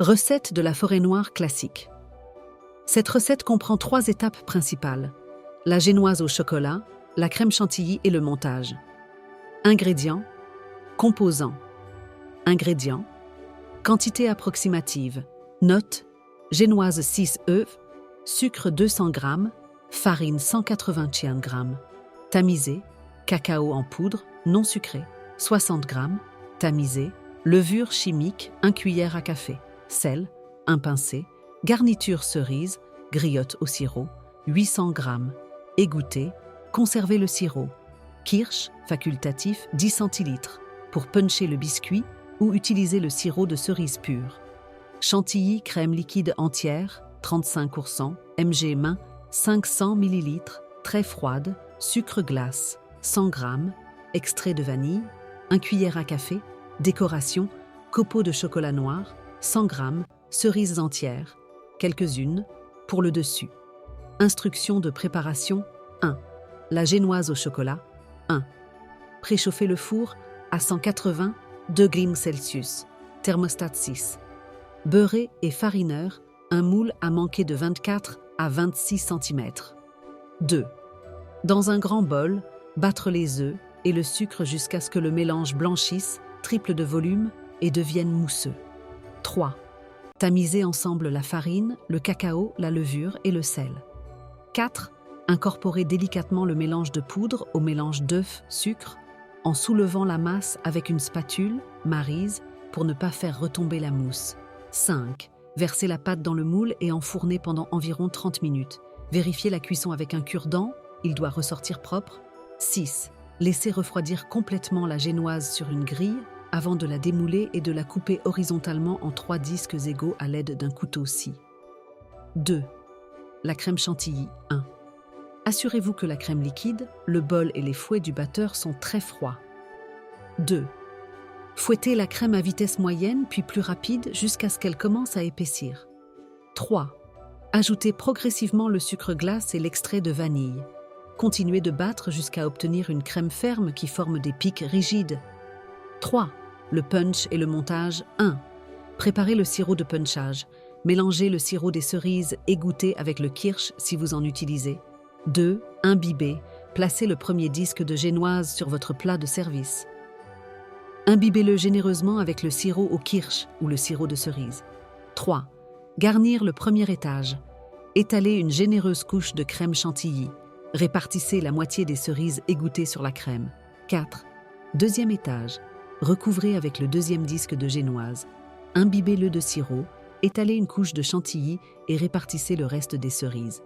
Recette de la forêt noire classique. Cette recette comprend 3 étapes principales: la génoise au chocolat, la crème chantilly et le montage. Ingrédients. Composants. Ingrédients. Quantité approximative. Note. Génoise 6 œufs, sucre 200 g, farine 181 g, tamisé, cacao en poudre, non sucré, 60 g, tamisé, levure chimique, 1 cuillère à café, sel, 1 pincé, garniture cerise, griotte au sirop, 800 g, égoutté, conserver le sirop, kirsch, facultatif, 10 centilitres, pour puncher le biscuit ou utiliser le sirop de cerise pure. Chantilly crème liquide entière, 35%, mg main, 500 ml, très froide, sucre glace, 100 g, extrait de vanille, 1 cuillère à café, décoration, copeaux de chocolat noir, 100 g, cerises entières, quelques-unes, pour le dessus. Instructions de préparation 1. La génoise au chocolat 1. Préchauffer le four à 180 degrés Celsius, thermostat 6. Beurrer et farineur, un moule à manquer de 24 à 26 cm. 2. Dans un grand bol, battre les œufs et le sucre jusqu'à ce que le mélange blanchisse, triple de volume et devienne mousseux. 3. Tamiser ensemble la farine, le cacao, la levure et le sel. 4. Incorporer délicatement le mélange de poudre au mélange d'œufs, sucre, en soulevant la masse avec une spatule, maryse, pour ne pas faire retomber la mousse. 5. Verser la pâte dans le moule et enfourner pendant environ 30 minutes. Vérifier la cuisson avec un cure-dent, il doit ressortir propre. 6. Laisser refroidir complètement la génoise sur une grille avant de la démouler et de la couper horizontalement en 3 disques égaux à l'aide d'un couteau scie. 2. La crème chantilly 1. Assurez-vous que la crème liquide, le bol et les fouets du batteur sont très froids. 2. Fouettez la crème à vitesse moyenne puis plus rapide jusqu'à ce qu'elle commence à épaissir. 3. Ajoutez progressivement le sucre glace et l'extrait de vanille. Continuez de battre jusqu'à obtenir une crème ferme qui forme des pics rigides. 3. Le punch et le montage 1. Préparez le sirop de punchage. Mélangez le sirop des cerises égoutté avec le kirsch si vous en utilisez. 2. Imbibez. Placez le premier disque de génoise sur votre plat de service. Imbibez-le généreusement avec le sirop au kirsch ou le sirop de cerise. 3. Garnir le premier étage. Étalez une généreuse couche de crème chantilly. Répartissez la moitié des cerises égouttées sur la crème. 4. Deuxième étage. Recouvrez avec le deuxième disque de génoise. Imbibez-le de sirop, étalez une couche de chantilly et répartissez le reste des cerises.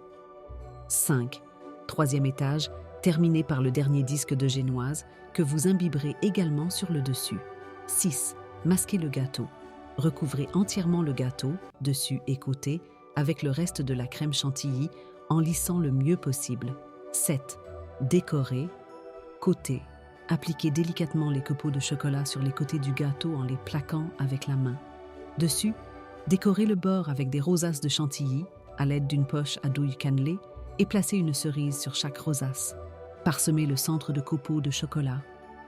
5. Troisième étage. Terminez par le dernier disque de génoise que vous imbiberez également sur le dessus. 6. Masquez le gâteau. Recouvrez entièrement le gâteau, dessus et côté, avec le reste de la crème chantilly en lissant le mieux possible. 7. Décorez. Côté. Appliquez délicatement les copeaux de chocolat sur les côtés du gâteau en les plaquant avec la main. Dessus, décorez le bord avec des rosaces de chantilly à l'aide d'une poche à douille cannelée et placez une cerise sur chaque rosace. Parsemez le centre de copeaux de chocolat.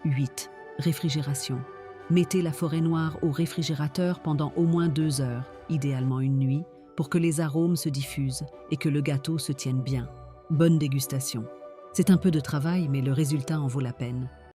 8. Réfrigération. Mettez la forêt noire au réfrigérateur pendant au moins 2 heures, idéalement une nuit, pour que les arômes se diffusent et que le gâteau se tienne bien. Bonne dégustation. C'est un peu de travail, mais le résultat en vaut la peine.